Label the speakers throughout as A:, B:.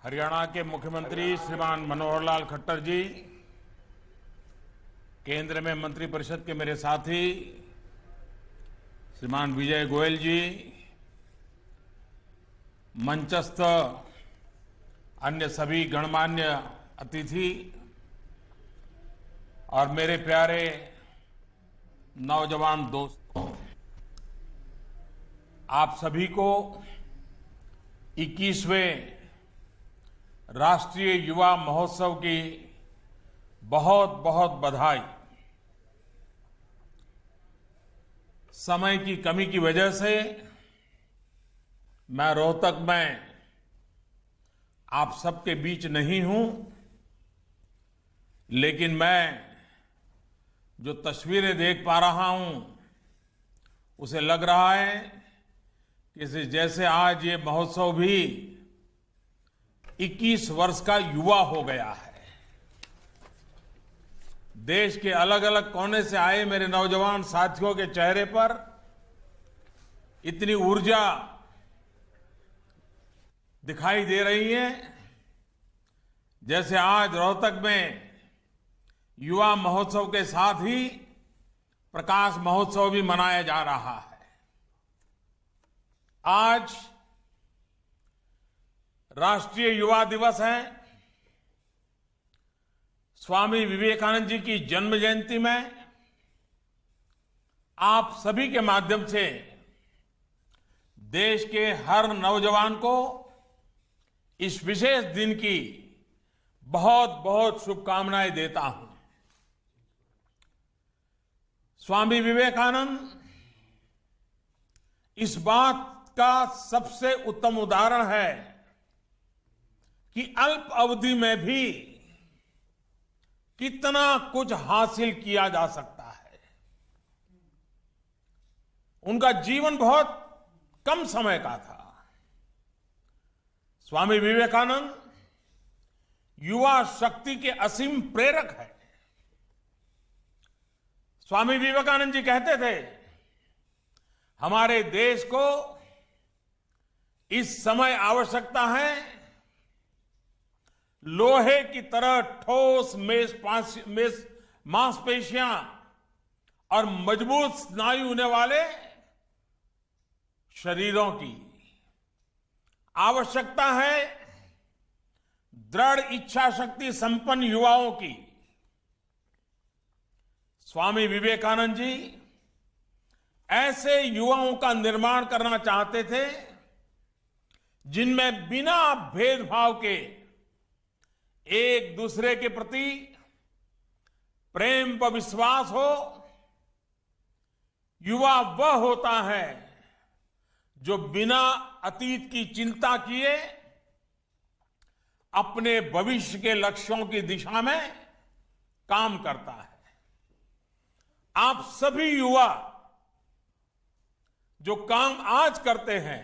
A: हरियाणा के मुख्यमंत्री श्रीमान मनोहर लाल खट्टर जी, केंद्र में मंत्रिपरिषद के मेरे साथी श्रीमान विजय गोयल जी, मंचस्थ अन्य सभी गणमान्य अतिथि और मेरे प्यारे नौजवान दोस्तों, आप सभी को 21वें राष्ट्रीय युवा महोत्सव की बहुत बहुत बधाई। समय की कमी की वजह से मैं रोहतक में आप सबके बीच नहीं हूं, लेकिन मैं जो तस्वीरें देख पा रहा हूं उसे लग रहा है कि जैसे आज ये महोत्सव भी 21 वर्ष का युवा हो गया है। देश के अलग अलग कोने से आए मेरे नौजवान साथियों के चेहरे पर इतनी ऊर्जा दिखाई दे रही है, जैसे आज रोहतक में युवा महोत्सव के साथ ही प्रकाश महोत्सव भी मनाया जा रहा है। आज राष्ट्रीय युवा दिवस है। स्वामी विवेकानंद जी की जन्म जयंती में आप सभी के माध्यम से देश के हर नौजवान को इस विशेष दिन की बहुत बहुत शुभकामनाएं देता हूं। स्वामी विवेकानंद इस बात का सबसे उत्तम उदाहरण है कि अल्प अवधि में भी कितना कुछ हासिल किया जा सकता है। उनका जीवन बहुत कम समय का था। स्वामी विवेकानंद युवा शक्ति के असीम प्रेरक है। स्वामी विवेकानंद जी कहते थे, हमारे देश को इस समय आवश्यकता है लोहे की तरह ठोस मांसपेशियां और मजबूत स्नायु होने वाले शरीरों की। आवश्यकता है दृढ़ इच्छा शक्ति संपन्न युवाओं की। स्वामी विवेकानंद जी ऐसे युवाओं का निर्माण करना चाहते थे जिनमें बिना भेदभाव के एक दूसरे के प्रति प्रेम व विश्वास हो। युवा वह होता है जो बिना अतीत की चिंता किए अपने भविष्य के लक्ष्यों की दिशा में काम करता है। आप सभी युवा जो काम आज करते हैं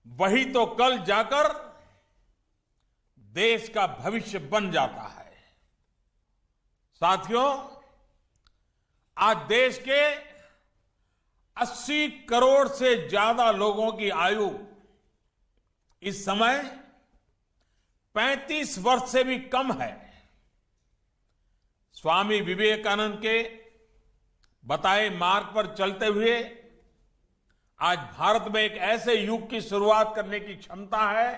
A: वही तो कल जाकर देश का भविष्य बन जाता है। साथियों, आज देश के 80 करोड़ से ज्यादा लोगों की आयु इस समय 35 वर्ष से भी कम है। स्वामी विवेकानंद के बताए मार्ग पर चलते हुए आज भारत में एक ऐसे युग की शुरुआत करने की क्षमता है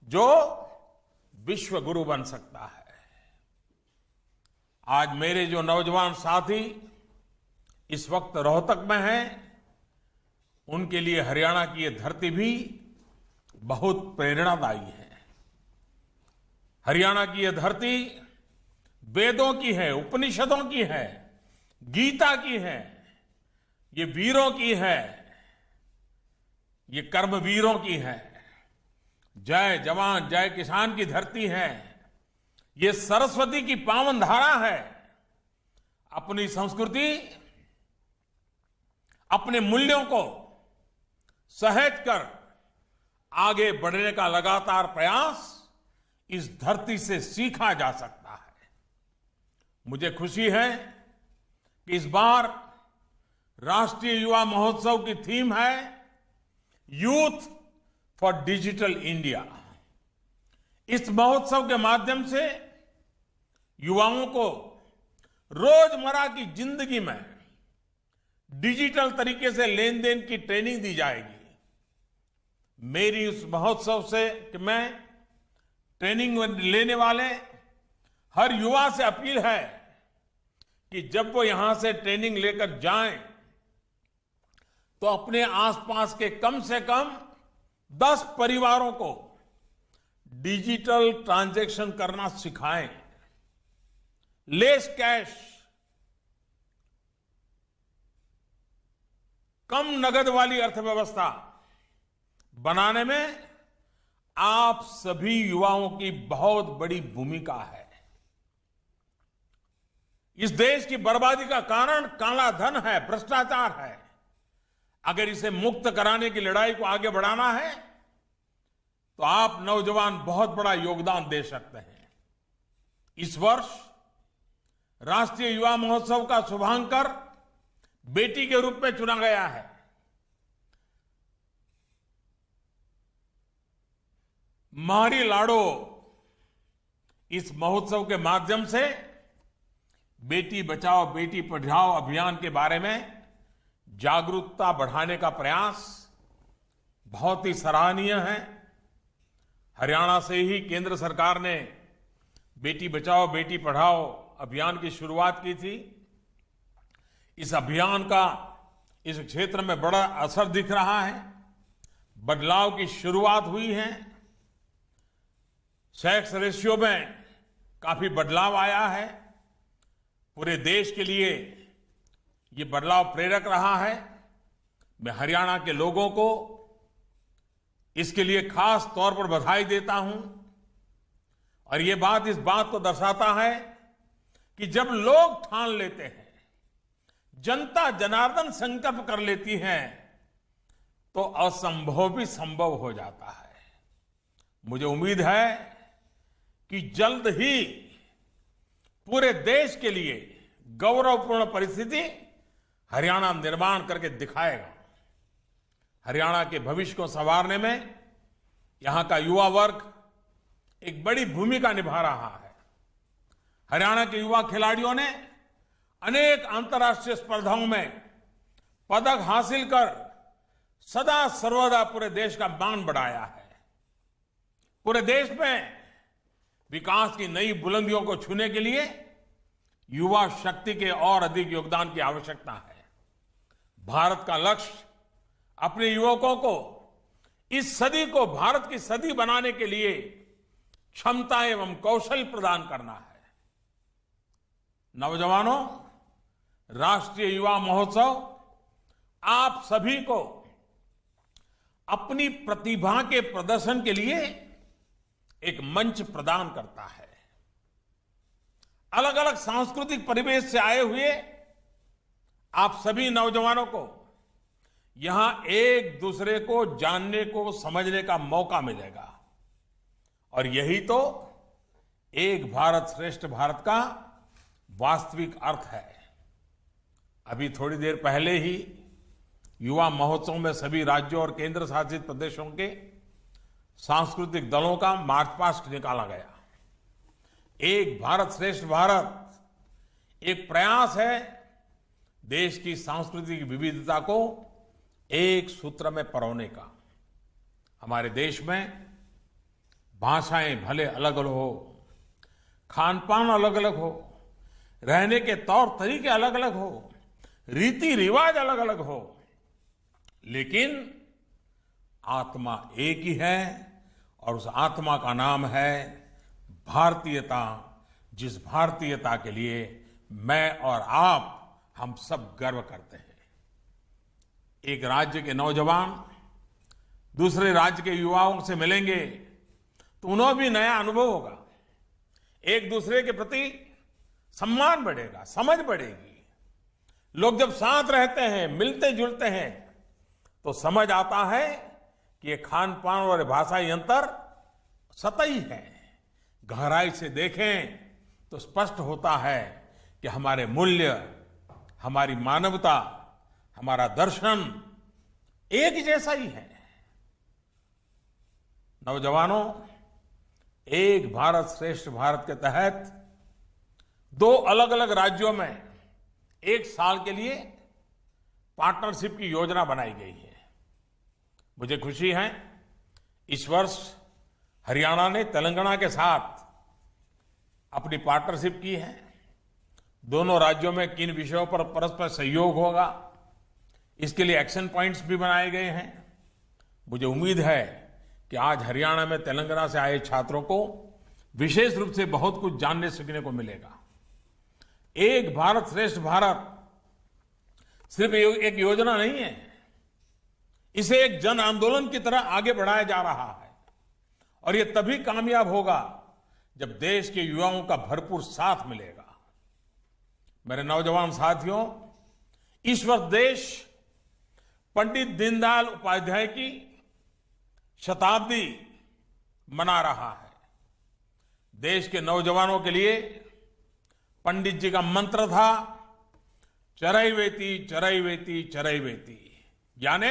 A: जो विश्व गुरु बन सकता है। आज मेरे जो नौजवान साथी इस वक्त रोहतक में हैं, उनके लिए हरियाणा की यह धरती भी बहुत प्रेरणादायी है। हरियाणा की यह धरती वेदों की है, उपनिषदों की है, गीता की है, ये वीरों की है, ये कर्मवीरों की है। जय जवान जय किसान की धरती है। ये सरस्वती की पावन धारा है। अपनी संस्कृति, अपने मूल्यों को सहेज कर आगे बढ़ने का लगातार प्रयास इस धरती से सीखा जा सकता है। मुझे खुशी है कि इस बार राष्ट्रीय युवा महोत्सव की थीम है यूथ फॉर डिजिटल इंडिया। इस महोत्सव के माध्यम से युवाओं को रोजमर्रा की जिंदगी में डिजिटल तरीके से लेन देन की ट्रेनिंग दी जाएगी। मेरी उस महोत्सव से कि मैं ट्रेनिंग लेने वाले हर युवा से अपील है कि जब वो यहां से ट्रेनिंग लेकर जाएं तो अपने आसपास के कम से कम 10 परिवारों को डिजिटल ट्रांजैक्शन करना सिखाएं। लेस कैश, कम नगद वाली अर्थव्यवस्था बनाने में आप सभी युवाओं की बहुत बड़ी भूमिका है। इस देश की बर्बादी का कारण काला धन है, भ्रष्टाचार है। अगर इसे मुक्त कराने की लड़ाई को आगे बढ़ाना है तो आप नौजवान बहुत बड़ा योगदान दे सकते हैं। इस वर्ष राष्ट्रीय युवा महोत्सव का शुभांकर बेटी के रूप में चुना गया है। म्हारी लाडो इस महोत्सव के माध्यम से बेटी बचाओ बेटी पढ़ाओ अभियान के बारे में जागरूकता बढ़ाने का प्रयास बहुत ही सराहनीय है। हरियाणा से ही केंद्र सरकार ने बेटी बचाओ बेटी पढ़ाओ अभियान की शुरुआत की थी। इस अभियान का इस क्षेत्र में बड़ा असर दिख रहा है। बदलाव की शुरुआत हुई है। सेक्स रेशियो में काफी बदलाव आया है। पूरे देश के लिए ये बदलाव प्रेरक रहा है। मैं हरियाणा के लोगों को इसके लिए खास तौर पर बधाई देता हूं। और ये बात इस बात को दर्शाता है कि जब लोग ठान लेते हैं, जनता जनार्दन संकल्प कर लेती है, तो असंभव भी संभव हो जाता है। मुझे उम्मीद है कि जल्द ही पूरे देश के लिए गौरवपूर्ण परिस्थिति हरियाणा निर्माण करके दिखाएगा। हरियाणा के भविष्य को संवारने में यहां का युवा वर्ग एक बड़ी भूमिका निभा रहा है। हरियाणा के युवा खिलाड़ियों ने अनेक अंतर्राष्ट्रीय स्पर्धाओं में पदक हासिल कर सदा सर्वदा पूरे देश का मान बढ़ाया है। पूरे देश में विकास की नई बुलंदियों को छूने के लिए युवा शक्ति के और अधिक योगदान की आवश्यकता है। भारत का लक्ष्य अपने युवकों को इस सदी को भारत की सदी बनाने के लिए क्षमता एवं कौशल प्रदान करना है। नौजवानों, राष्ट्रीय युवा महोत्सव आप सभी को अपनी प्रतिभा के प्रदर्शन के लिए एक मंच प्रदान करता है। अलग अलग सांस्कृतिक परिवेश से आए हुए आप सभी नौजवानों को यहां एक दूसरे को जानने को समझने का मौका मिलेगा। और यही तो एक भारत श्रेष्ठ भारत का वास्तविक अर्थ है। अभी थोड़ी देर पहले ही युवा महोत्सव में सभी राज्यों और केंद्र शासित प्रदेशों के सांस्कृतिक दलों का मार्च पास्ट निकाला गया। एक भारत श्रेष्ठ भारत एक प्रयास है देश की सांस्कृतिक विविधता को एक सूत्र में परोने का। हमारे देश में भाषाएं भले अलग अलग हो, खान पान अलग अलग हो, रहने के तौर तरीके अलग अलग हो, रीति रिवाज अलग अलग हो, लेकिन आत्मा एक ही है और उस आत्मा का नाम है भारतीयता। जिस भारतीयता के लिए मैं और आप हम सब गर्व करते हैं। एक राज्य के नौजवान दूसरे राज्य के युवाओं से मिलेंगे तो उन्हें भी नया अनुभव होगा। एक दूसरे के प्रति सम्मान बढ़ेगा, समझ बढ़ेगी। लोग जब साथ रहते हैं, मिलते जुलते हैं, तो समझ आता है कि ये खान पान और भाषाई अंतर सतही है। गहराई से देखें तो स्पष्ट होता है कि हमारे मूल्य, हमारी मानवता, हमारा दर्शन एक जैसा ही है। नौजवानों, एक भारत श्रेष्ठ भारत के तहत 2 अलग अलग राज्यों में 1 साल के लिए पार्टनरशिप की योजना बनाई गई है। मुझे खुशी है, इस वर्ष हरियाणा ने तेलंगाना के साथ अपनी पार्टनरशिप की है। दोनों राज्यों में किन विषयों पर परस्पर सहयोग होगा, इसके लिए एक्शन पॉइंट्स भी बनाए गए हैं। मुझे उम्मीद है कि आज हरियाणा में तेलंगाना से आए छात्रों को विशेष रूप से बहुत कुछ जानने सीखने को मिलेगा। एक भारत श्रेष्ठ भारत सिर्फ एक योजना नहीं है, इसे एक जन आंदोलन की तरह आगे बढ़ाया जा रहा है और यह तभी कामयाब होगा जब देश के युवाओं का भरपूर साथ मिलेगा। मेरे नौजवान साथियों, इस वर्ष देश पंडित दीनदयाल उपाध्याय की शताब्दी मना रहा है। देश के नौजवानों के लिए पंडित जी का मंत्र था चरैवेति चरैवेति चरैवेति, यानी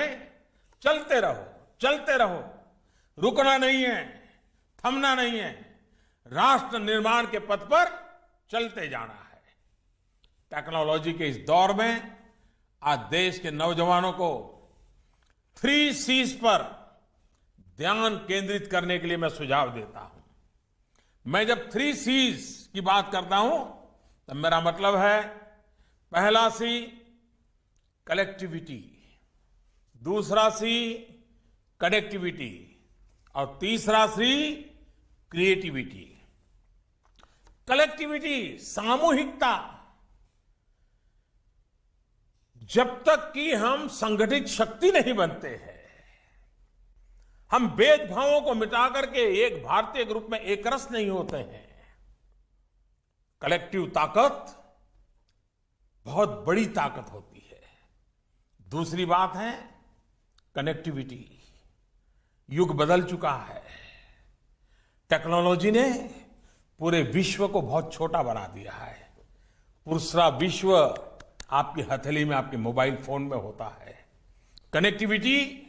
A: चलते रहो, रुकना नहीं है, थमना नहीं है, राष्ट्र निर्माण के पथ पर चलते जाना है। टेक्नोलॉजी के इस दौर में आज देश के नौजवानों को 3 C's पर ध्यान केंद्रित करने के लिए मैं सुझाव देता हूं। मैं जब 3 C's की बात करता हूं तब मेरा मतलब है, पहला C कलेक्टिविटी, दूसरा C कनेक्टिविटी और तीसरा C क्रिएटिविटी। कलेक्टिविटी, सामूहिकता। जब तक कि हम संगठित शक्ति नहीं बनते हैं, हम भेदभावों को मिटा करके एक भारतीय के रूप में एक रस नहीं होते हैं। कलेक्टिव ताकत बहुत बड़ी ताकत होती है। दूसरी बात है कनेक्टिविटी। युग बदल चुका है, टेक्नोलॉजी ने पूरे विश्व को बहुत छोटा बना दिया है। पूरा विश्व आपकी हथेली में, आपके मोबाइल फोन में होता है। कनेक्टिविटी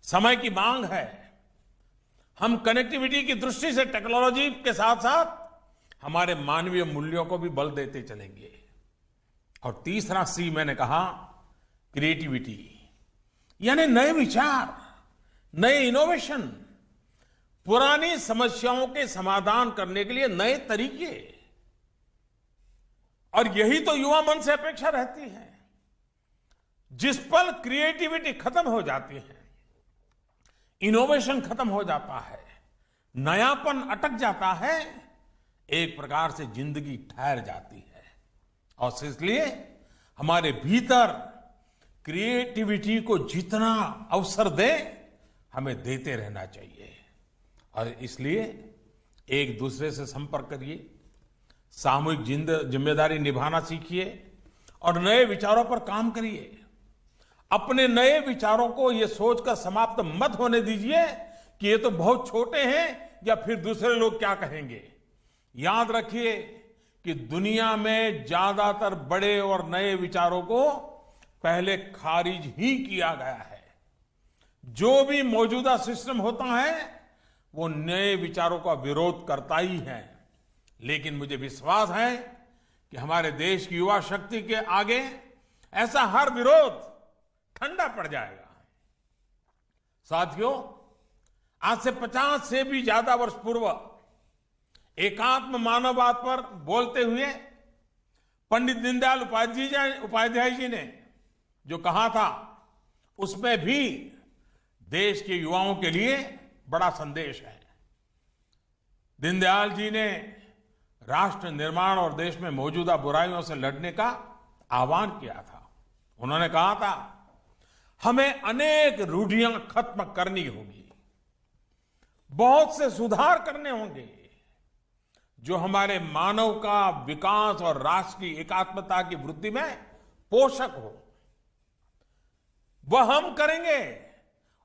A: समय की मांग है। हम कनेक्टिविटी की दृष्टि से टेक्नोलॉजी के साथ साथ हमारे मानवीय मूल्यों को भी बल देते चलेंगे। और तीसरा C मैंने कहा क्रिएटिविटी, यानी नए विचार, नए इनोवेशन, पुरानी समस्याओं के समाधान करने के लिए नए तरीके। और यही तो युवा मन से अपेक्षा रहती है। जिस पल क्रिएटिविटी खत्म हो जाती है, इनोवेशन खत्म हो जाता है, नयापन अटक जाता है, एक प्रकार से जिंदगी ठहर जाती है। और इसलिए हमारे भीतर क्रिएटिविटी को जितना अवसर दे, हमें देते रहना चाहिए। और इसलिए एक दूसरे से संपर्क करिए, सामूहिक जिम्मेदारी निभाना सीखिए और नए विचारों पर काम करिए। अपने नए विचारों को यह सोचकर समाप्त मत होने दीजिए कि ये तो बहुत छोटे हैं या फिर दूसरे लोग क्या कहेंगे। याद रखिए कि दुनिया में ज्यादातर बड़े और नए विचारों को पहले खारिज ही किया गया है। जो भी मौजूदा सिस्टम होता है वो नए विचारों का विरोध करता ही है। लेकिन मुझे विश्वास है कि हमारे देश की युवा शक्ति के आगे ऐसा हर विरोध ठंडा पड़ जाएगा। साथियों, आज से 50 से भी ज्यादा वर्ष पूर्व एकात्म मानववाद पर बोलते हुए पंडित दीनदयाल उपाध्याय जी ने जो कहा था, उसमें भी देश के युवाओं के लिए बड़ा संदेश है। दीनदयाल जी ने राष्ट्र निर्माण और देश में मौजूदा बुराइयों से लड़ने का आह्वान किया था। उन्होंने कहा था, हमें अनेक रूढ़ियां खत्म करनी होगी, बहुत से सुधार करने होंगे जो हमारे मानव का विकास और राष्ट्र की एकात्मता की वृद्धि में पोषक हो, वह हम करेंगे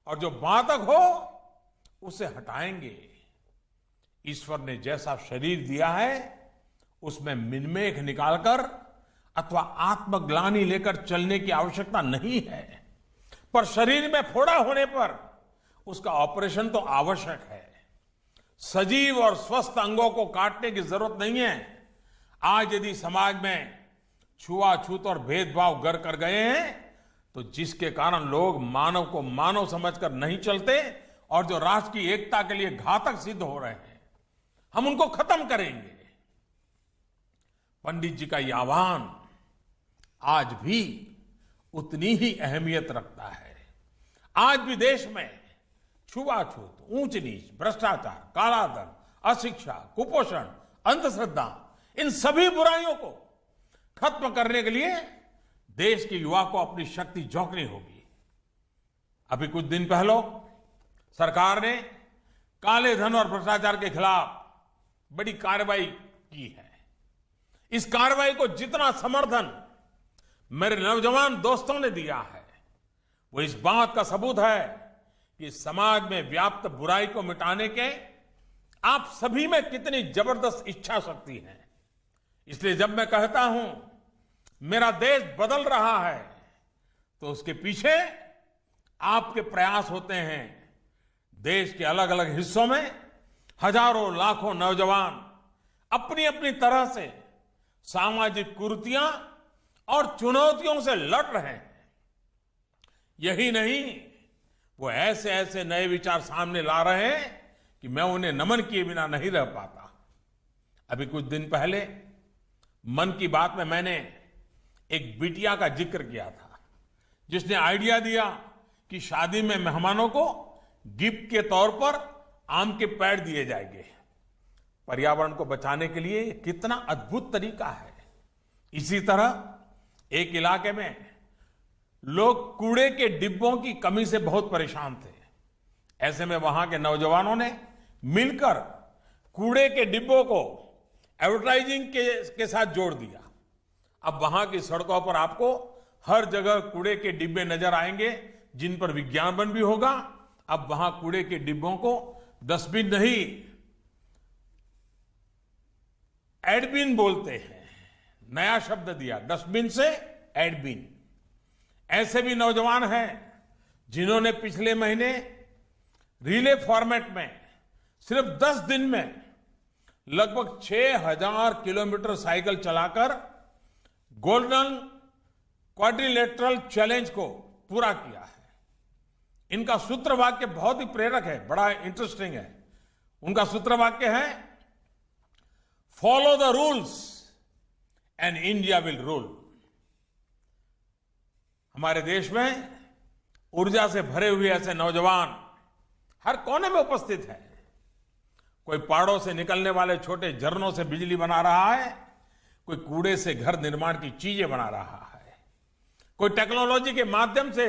A: और जो बाधक हो उसे हटाएंगे। ईश्वर ने जैसा शरीर दिया है उसमें मिनमेख निकालकर अथवा आत्मग्लानि लेकर चलने की आवश्यकता नहीं है, पर शरीर में फोड़ा होने पर उसका ऑपरेशन तो आवश्यक है। सजीव और स्वस्थ अंगों को काटने की जरूरत नहीं है। आज यदि समाज में छुआछूत और भेदभाव घर कर गए हैं, तो जिसके कारण लोग मानव को मानव समझकर नहीं चलते और जो राष्ट्र की एकता के लिए घातक सिद्ध हो रहे हैं, हम उनको खत्म करेंगे। पंडित जी का यह आह्वान आज भी उतनी ही अहमियत रखता है। आज भी देश में छुआछूत, ऊंच नीच, भ्रष्टाचार, कालाधन, अशिक्षा, कुपोषण, अंधश्रद्धा, इन सभी बुराइयों को खत्म करने के लिए देश के युवा को अपनी शक्ति झोंकनी होगी। अभी कुछ दिन पहले सरकार ने काले धन और भ्रष्टाचार के खिलाफ बड़ी कार्रवाई की है। इस कार्रवाई को जितना समर्थन मेरे नौजवान दोस्तों ने दिया है, वो इस बात का सबूत है कि समाज में व्याप्त बुराई को मिटाने के आप सभी में कितनी जबरदस्त इच्छा शक्ति है। इसलिए जब मैं कहता हूं मेरा देश बदल रहा है, तो उसके पीछे आपके प्रयास होते हैं। देश के अलग अलग हिस्सों में हजारों लाखों नौजवान अपनी अपनी तरह से सामाजिक कुरीतियां और चुनौतियों से लड़ रहे हैं। यही नहीं, वो ऐसे ऐसे नए विचार सामने ला रहे हैं कि मैं उन्हें नमन किए बिना नहीं रह पाता। अभी कुछ दिन पहले मन की बात में मैंने एक बिटिया का जिक्र किया था, जिसने आइडिया दिया कि शादी में मेहमानों को गिफ्ट के तौर पर आम के पेड़ दिए जाएंगे। पर्यावरण को बचाने के लिए कितना अद्भुत तरीका है। इसी तरह एक इलाके में लोग कूड़े के डिब्बों की कमी से बहुत परेशान थे। ऐसे में वहां के नौजवानों ने मिलकर कूड़े के डिब्बों को एडवर्टाइजिंग के साथ जोड़ दिया। अब वहां की सड़कों पर आपको हर जगह कूड़े के डिब्बे नजर आएंगे, जिन पर विज्ञापन भी होगा। अब वहां कूड़े के डिब्बों को डस्टबिन नहीं, एडबिन बोलते हैं। नया शब्द दिया, डस्टबिन से एडबिन। ऐसे भी नौजवान हैं जिन्होंने पिछले महीने रिले फॉर्मेट में सिर्फ 10 दिन में लगभग 6000 किलोमीटर साइकिल चलाकर गोल्डन क्वाड्रिलेटरल चैलेंज को पूरा किया है। इनका सूत्र वाक्य बहुत ही प्रेरक है, बड़ा इंटरेस्टिंग है। उनका सूत्र वाक्य है, follow the rules and India will rule. हमारे देश में ऊर्जा से भरे हुए ऐसे नौजवान हर कोने में उपस्थित है। कोई पहाड़ों से निकलने वाले छोटे झरनों से बिजली बना रहा है, कोई कूड़े से घर निर्माण की चीजें बना रहा है, कोई टेक्नोलॉजी के माध्यम से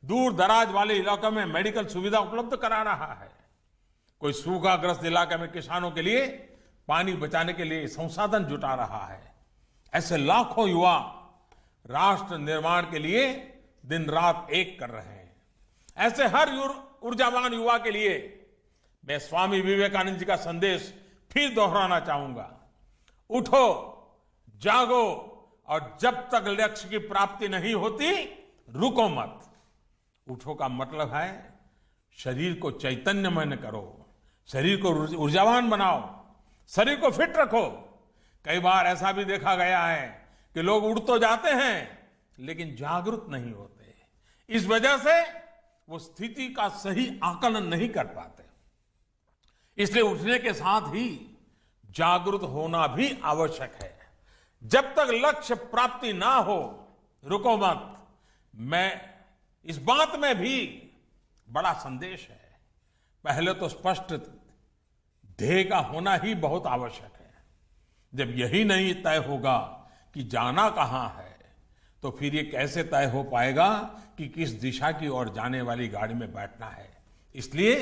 A: दूर दराज वाले इलाकों में मेडिकल सुविधा उपलब्ध करा रहा है, कोई सूखाग्रस्त इलाके में किसानों के लिए पानी बचाने के लिए संसाधन जुटा रहा है। ऐसे लाखों युवा राष्ट्र निर्माण के लिए दिन रात एक कर रहे हैं। ऐसे हर ऊर्जावान युवा के लिए मैं स्वामी विवेकानंद जी का संदेश फिर दोहराना चाहूंगा। उठो, जागो और जब तक लक्ष्य की प्राप्ति नहीं होती, रुको मत। उठो का मतलब है शरीर को चैतन्यमय करो, शरीर को ऊर्जावान बनाओ, शरीर को फिट रखो। कई बार ऐसा भी देखा गया है कि लोग उड़ तो जाते हैं लेकिन जागरूक नहीं होते। इस वजह से वो स्थिति का सही आकलन नहीं कर पाते। इसलिए उठने के साथ ही जागरूक होना भी आवश्यक है। जब तक लक्ष्य प्राप्ति ना हो, रुको मत। मैं इस बात में भी बड़ा संदेश है। पहले तो स्पष्ट ध्येय का होना ही बहुत आवश्यक है। जब यही नहीं तय होगा कि जाना कहां है, तो फिर ये कैसे तय हो पाएगा कि किस दिशा की ओर जाने वाली गाड़ी में बैठना है। इसलिए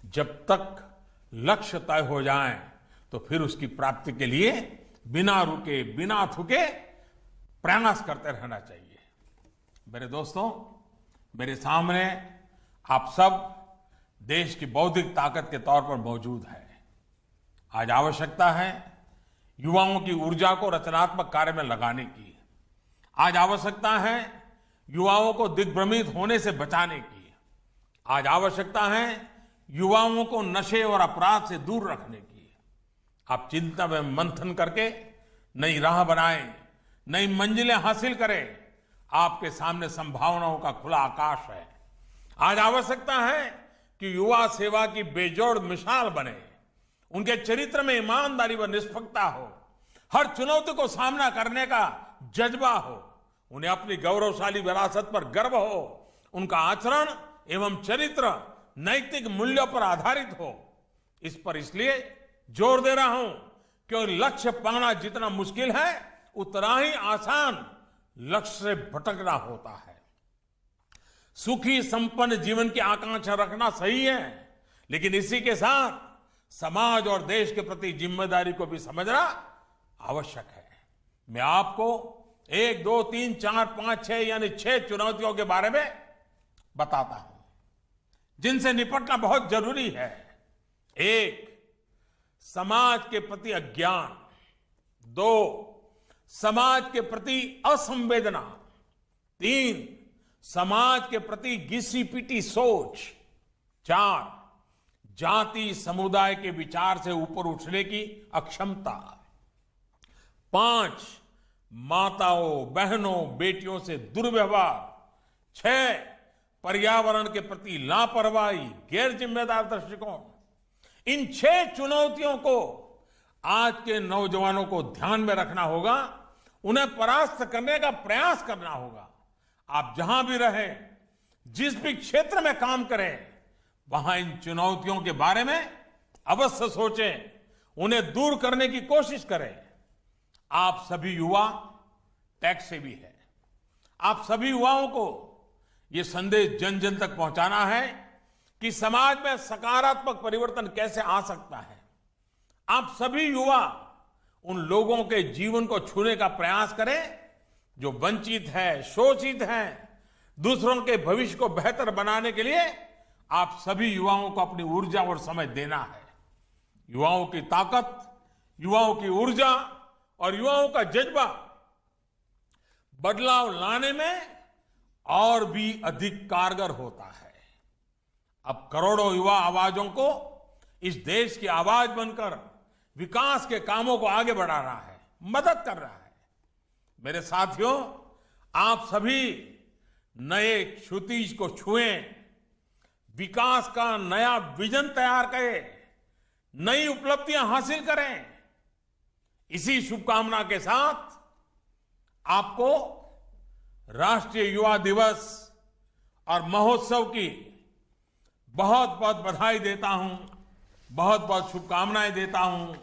A: जब तक लक्ष्य तय हो जाए, तो फिर उसकी प्राप्ति के लिए बिना रुके, बिना थके प्रयास करते रहना चाहिए। मेरे दोस्तों, मेरे सामने आप सब देश की बौद्धिक ताकत के तौर पर मौजूद है। आज आवश्यकता है युवाओं की ऊर्जा को रचनात्मक कार्य में लगाने की। आज आवश्यकता है युवाओं को दिग्भ्रमित होने से बचाने की। आज आवश्यकता है युवाओं को नशे और अपराध से दूर रखने की है। आप चिंता में मंथन करके नई राह बनाएं, नई मंजिलें हासिल करें। आपके सामने संभावनाओं का खुला आकाश है। आज आवश्यकता है कि युवा सेवा की बेजोड़ मिसाल बने, उनके चरित्र में ईमानदारी व निष्पक्षता हो, हर चुनौती को सामना करने का जज्बा हो, उन्हें अपनी गौरवशाली विरासत पर गर्व हो, उनका आचरण एवं चरित्र नैतिक मूल्यों पर आधारित हो। इस पर इसलिए जोर दे रहा हूं क्योंकि लक्ष्य पाना जितना मुश्किल है उतना ही आसान लक्ष्य से भटकना होता है। सुखी संपन्न जीवन की आकांक्षा रखना सही है, लेकिन इसी के साथ समाज और देश के प्रति जिम्मेदारी को भी समझना आवश्यक है। मैं आपको 1, 2, 3, 4, 5, 6 यानी 6 चुनौतियों के बारे में बताता हूं जिनसे निपटना बहुत जरूरी है। 1, समाज के प्रति अज्ञान। 2, समाज के प्रति असंवेदना। 3, समाज के प्रति घिसी पिटी सोच। 4, जाति समुदाय के विचार से ऊपर उठने की अक्षमता। 5, माताओं बहनों बेटियों से दुर्व्यवहार। 6, पर्यावरण के प्रति लापरवाही, गैर जिम्मेदार दृष्टिकोण। इन 6 चुनौतियों को आज के नौजवानों को ध्यान में रखना होगा, उन्हें परास्त करने का प्रयास करना होगा। आप जहां भी रहें, जिस भी क्षेत्र में काम करें, वहां इन चुनौतियों के बारे में अवश्य सोचें, उन्हें दूर करने की कोशिश करें। आप सभी युवा टैक्स सेवी हैं। आप सभी युवाओं को ये संदेश जन जन तक पहुंचाना है कि समाज में सकारात्मक परिवर्तन कैसे आ सकता है। आप सभी युवा उन लोगों के जीवन को छूने का प्रयास करें जो वंचित है, शोषित हैं। दूसरों के भविष्य को बेहतर बनाने के लिए आप सभी युवाओं को अपनी ऊर्जा और समय देना है। युवाओं की ताकत, युवाओं की ऊर्जा और युवाओं का जज्बा बदलाव लाने में और भी अधिक कारगर होता है। अब करोड़ों युवा आवाजों को इस देश की आवाज बनकर विकास के कामों को आगे बढ़ा रहा है, मदद कर रहा है। मेरे साथियों, आप सभी नए क्षितिज को छुएं, विकास का नया विजन तैयार करें, नई उपलब्धियां हासिल करें। इसी शुभकामना के साथ आपको राष्ट्रीय युवा दिवस और महोत्सव की बहुत बहुत बधाई देता हूं, बहुत बहुत शुभकामनाएं देता हूं।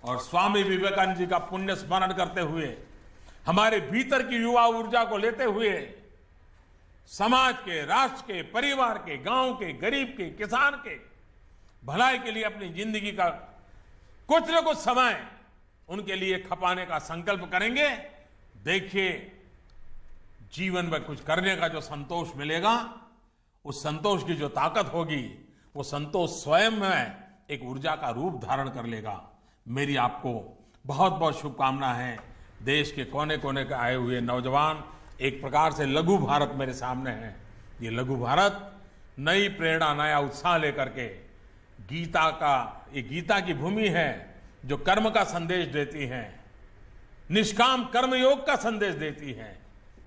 A: और स्वामी विवेकानंद जी का पुण्य स्मरण करते हुए, हमारे भीतर की युवा ऊर्जा को लेते हुए, समाज के, राष्ट्र के, परिवार के, गांव के, गरीब के, किसान के भलाई के लिए अपनी जिंदगी का कुछ न कुछ समय उनके लिए खपाने का संकल्प करेंगे। देखिए, जीवन में कुछ करने का जो संतोष मिलेगा, उस संतोष की जो ताकत होगी, वो संतोष स्वयं में एक ऊर्जा का रूप धारण कर लेगा। मेरी आपको बहुत बहुत शुभकामना है। देश के कोने कोने के आए हुए नौजवान, एक प्रकार से लघु भारत मेरे सामने है। ये लघु भारत नई प्रेरणा, नया उत्साह लेकर के ये गीता की भूमि है जो कर्म का संदेश देती है, निष्काम कर्म योग का संदेश देती है।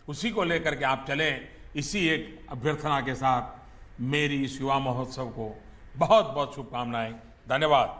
A: उसी को लेकर के आप चलें। इसी एक अभ्यर्थना के साथ मेरी इस युवा महोत्सव को बहुत बहुत शुभकामनाएं। धन्यवाद।